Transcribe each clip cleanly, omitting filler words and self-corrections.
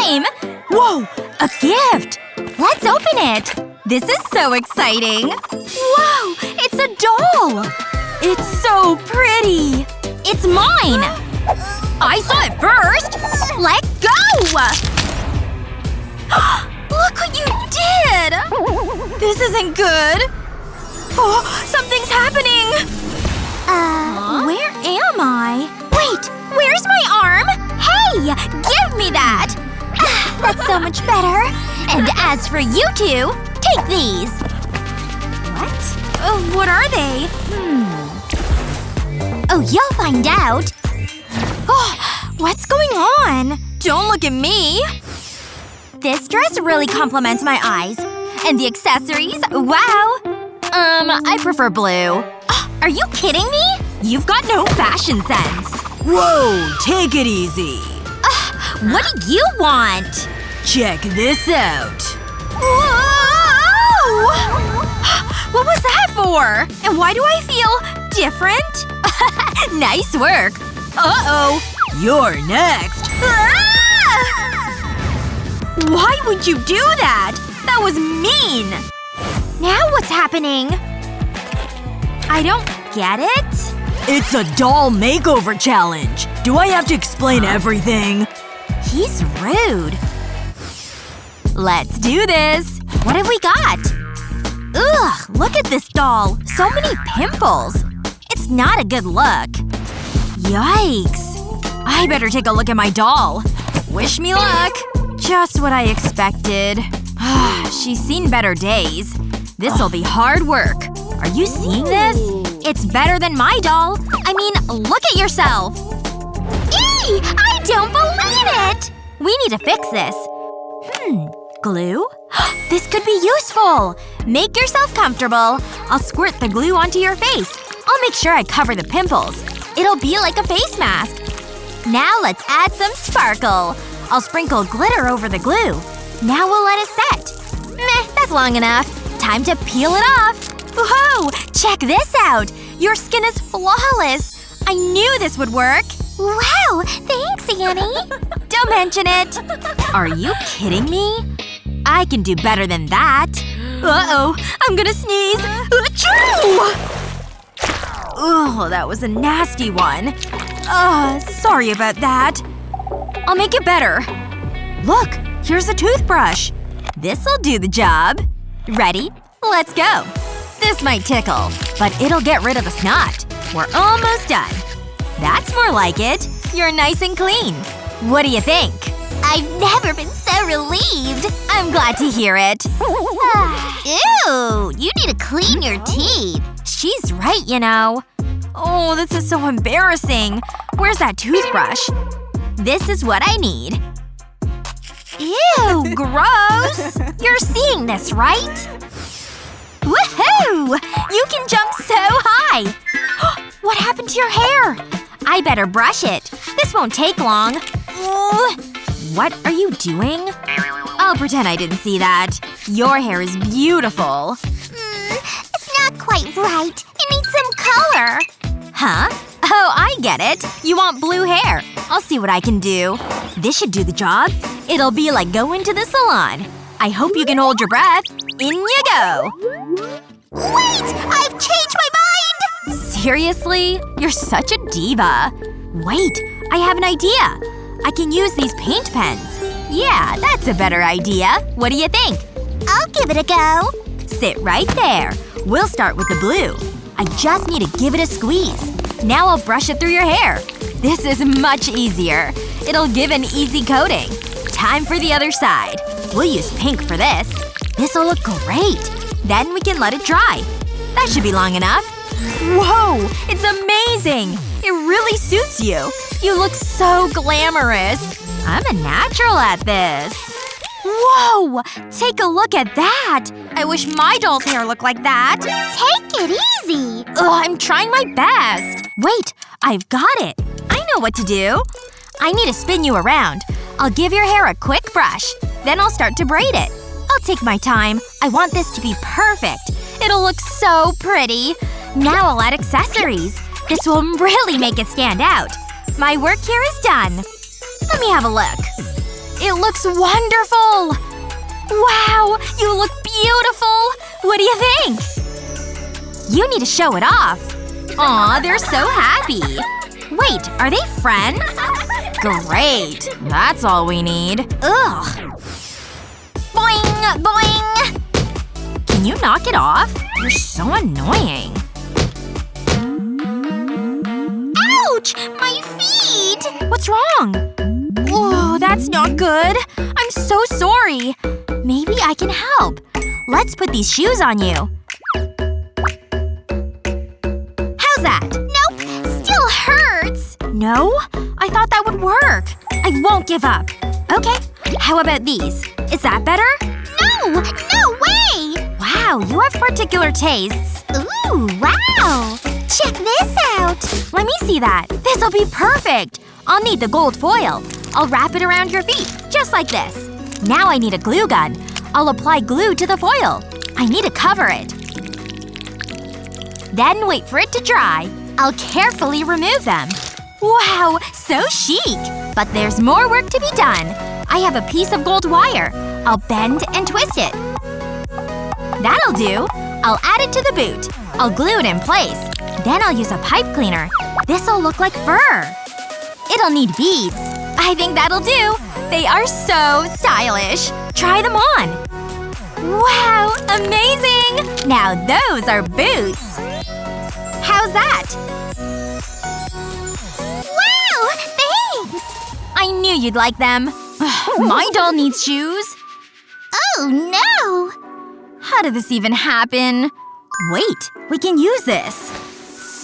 time! Whoa! A gift! Let's open it! This is so exciting! Whoa! It's a doll! It's so pretty! It's mine! I saw it first! Let go! Look what you did! This isn't good. Oh, something's happening! Where am I? Wait! Where's my arm? Hey! Give me that! That's so much better. And as for you two, take these. What? What are they? Oh, you'll find out. Oh, what's going on? Don't look at me. This dress really complements my eyes. And the accessories? Wow! I prefer blue. Are you kidding me? You've got no fashion sense. Whoa, take it easy. What do you want? Check this out. Whoa! What was that for? And why do I feel different? Nice work. Uh-oh. You're next. Why would you do that? That was mean. Now what's happening? I don't get it. It's a doll makeover challenge. Do I have to explain everything? He's rude. Let's do this. What have we got? Ugh, look at this doll. So many pimples. It's not a good look. Yikes. I better take a look at my doll. Wish me luck. Just what I expected. She's seen better days. This'll be hard work. Are you seeing this? It's better than my doll. I mean, look at yourself. Eee! I don't believe it! We need to fix this. Glue? This could be useful! Make yourself comfortable. I'll squirt the glue onto your face. I'll make sure I cover the pimples. It'll be like a face mask. Now let's add some sparkle. I'll sprinkle glitter over the glue. Now we'll let it set. Meh, that's long enough. Time to peel it off. Whoa! Check this out! Your skin is flawless! I knew this would work! Wow! Thanks, Annie! Don't mention it! Are you kidding me? I can do better than that. Uh-oh. I'm gonna sneeze. Achoo! Ugh, that was a nasty one. Sorry about that. I'll make it better. Look! Here's a toothbrush. This'll do the job. Ready? Let's go. This might tickle, but it'll get rid of the snot. We're almost done. That's more like it. You're nice and clean. What do you think? I've never been so relieved. I'm glad to hear it. Ew! You need to clean your teeth. She's right, you know. Oh, this is so embarrassing. Where's that toothbrush? This is what I need. Ew! Gross! You're seeing this, right? Woohoo! You can jump so high! What happened to your hair? I better brush it. This won't take long. What are you doing? I'll pretend I didn't see that. Your hair is beautiful. It's not quite right. It needs some color. Huh? Oh, I get it. You want blue hair. I'll see what I can do. This should do the job. It'll be like going to the salon. I hope you can hold your breath. In you go. Wait! I've changed my mind! Seriously? You're such a diva. Wait. I have an idea. I can use these paint pens. Yeah, that's a better idea. What do you think? I'll give it a go. Sit right there. We'll start with the blue. I just need to give it a squeeze. Now I'll brush it through your hair. This is much easier. It'll give an easy coating. Time for the other side. We'll use pink for this. This'll look great. Then we can let it dry. That should be long enough. Whoa! It's amazing! It really suits you. You look so glamorous. I'm a natural at this. Whoa! Take a look at that! I wish my doll's hair looked like that. Take it easy! Ugh, I'm trying my best. Wait. I've got it. I know what to do. I need to spin you around. I'll give your hair a quick brush. Then I'll start to braid it. I'll take my time. I want this to be perfect. It'll look so pretty. Now I'll add accessories. This will really make it stand out. My work here is done. Let me have a look. It looks wonderful! Wow! You look beautiful! What do you think? You need to show it off. Aw, they're so happy. Wait, are they friends? Great. That's all we need. Ugh. Boing! Boing! Can you knock it off? You're so annoying. Ouch! My feet! What's wrong? Whoa, that's not good. I'm so sorry. Maybe I can help. Let's put these shoes on you. How's that? Nope. Still hurts. No? I thought that would work. I won't give up. Okay. How about these? Is that better? No! No way! Wow, you have particular tastes. Ooh, wow! Check this out! Let me see that. This'll be perfect! I'll need the gold foil. I'll wrap it around your feet, just like this. Now I need a glue gun. I'll apply glue to the foil. I need to cover it. Then wait for it to dry. I'll carefully remove them. Wow, so chic! But there's more work to be done. I have a piece of gold wire. I'll bend and twist it. That'll do. I'll add it to the boot. I'll glue it in place. Then I'll use a pipe cleaner. This'll look like fur. It'll need beads. I think that'll do. They are so stylish. Try them on. Wow, amazing! Now those are boots. How's that? Wow, thanks! I knew you'd like them. My doll needs shoes. Oh no! How did this even happen? Wait, we can use this.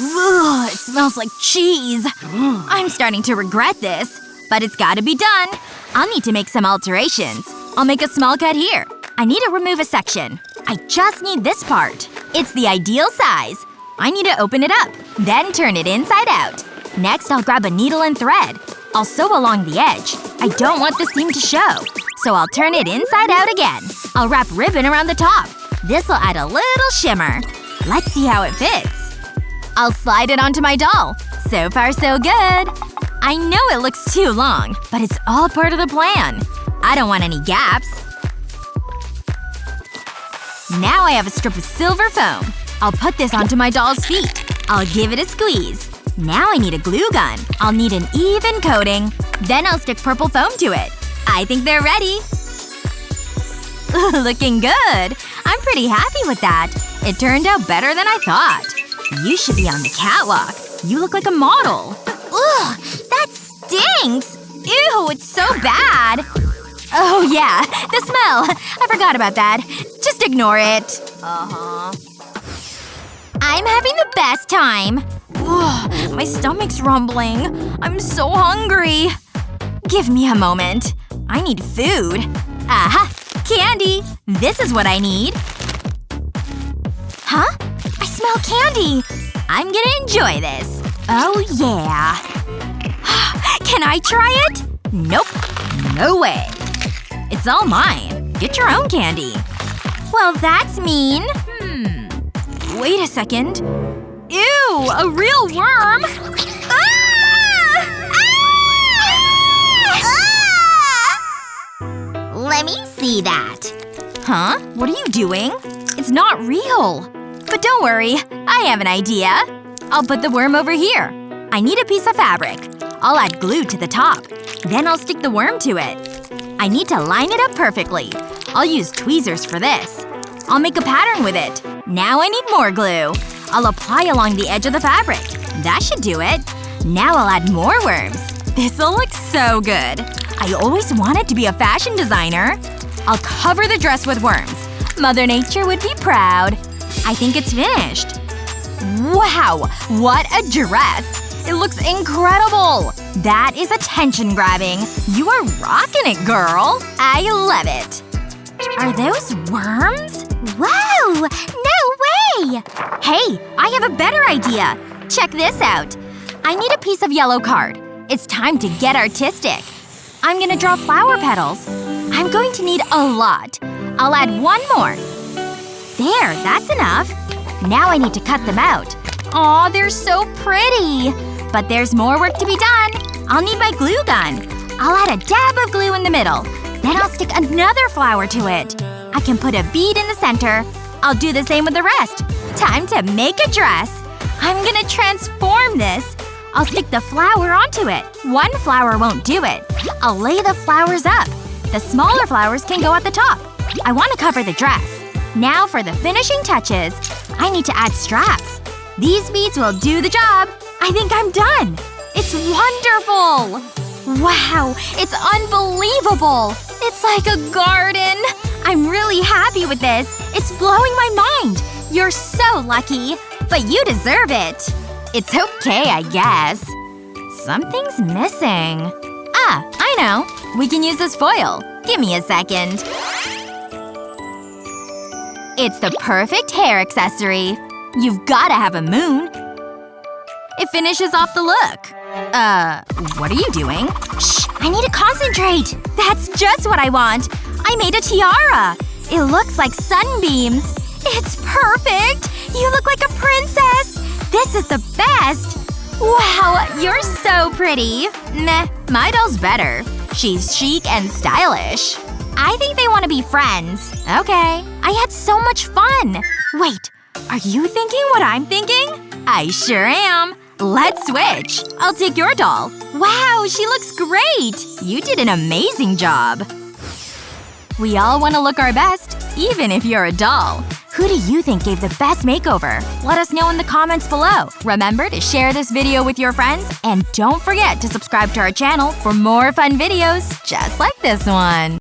Ugh, it smells like cheese. I'm starting to regret this. But it's gotta be done. I'll need to make some alterations. I'll make a small cut here. I need to remove a section. I just need this part. It's the ideal size. I need to open it up. Then turn it inside out. Next, I'll grab a needle and thread. I'll sew along the edge. I don't want the seam to show. So I'll turn it inside out again. I'll wrap ribbon around the top. This'll add a little shimmer. Let's see how it fits. I'll slide it onto my doll. So far so good. I know it looks too long, but it's all part of the plan. I don't want any gaps. Now I have a strip of silver foam. I'll put this onto my doll's feet. I'll give it a squeeze. Now I need a glue gun. I'll need an even coating. Then I'll stick purple foam to it. I think they're ready. Looking good. I'm pretty happy with that. It turned out better than I thought. You should be on the catwalk. You look like a model. Ugh, that stinks! Ew, it's so bad! Oh yeah, the smell! I forgot about that. Just ignore it. I'm having the best time. Ugh, my stomach's rumbling. I'm so hungry. Give me a moment. I need food. Aha! Candy! This is what I need. Huh? I smell candy! I'm gonna enjoy this. Oh yeah. Can I try it? Nope. No way. It's all mine. Get your own candy. Well, that's mean. Wait a second. Ew! A real worm! Ah! Ah! Let me see that. Huh? What are you doing? It's not real. But don't worry. I have an idea. I'll put the worm over here. I need a piece of fabric. I'll add glue to the top. Then I'll stick the worm to it. I need to line it up perfectly. I'll use tweezers for this. I'll make a pattern with it. Now I need more glue. I'll apply along the edge of the fabric. That should do it. Now I'll add more worms. This'll look so good. I always wanted to be a fashion designer. I'll cover the dress with worms. Mother Nature would be proud. I think it's finished. Wow! What a dress! It looks incredible! That is attention-grabbing. You are rocking it, girl! I love it. Are those worms? Whoa! No way! Hey, I have a better idea. Check this out. I need a piece of yellow card. It's time to get artistic. I'm gonna draw flower petals. I'm going to need a lot. I'll add one more. There, that's enough. Now I need to cut them out. Aw, they're so pretty! But there's more work to be done. I'll need my glue gun. I'll add a dab of glue in the middle. Then I'll stick another flower to it. I can put a bead in the center. I'll do the same with the rest. Time to make a dress. I'm gonna transform this. I'll stick the flower onto it. One flower won't do it. I'll lay the flowers up. The smaller flowers can go at the top. I want to cover the dress. Now for the finishing touches. I need to add straps. These beads will do the job. I think I'm done. It's wonderful! Wow, it's unbelievable! It's like a garden! I'm really happy with this. It's blowing my mind. You're so lucky. But you deserve it. It's okay, I guess. Something's missing. Ah, I know. We can use this foil. Give me a second. It's the perfect hair accessory. You've gotta have a moon. It finishes off the look. What are you doing? Shh! I need to concentrate! That's just what I want! I made a tiara! It looks like sunbeams. It's perfect! You look like a princess! This is the best! Wow, you're so pretty. Meh, my doll's better. She's chic and stylish. I think they want to be friends. Okay. I had so much fun. Wait, are you thinking what I'm thinking? I sure am. Let's switch. I'll take your doll. Wow, she looks great! You did an amazing job. We all want to look our best, even if you're a doll. Who do you think gave the best makeover? Let us know in the comments below. Remember to share this video with your friends, and don't forget to subscribe to our channel for more fun videos just like this one.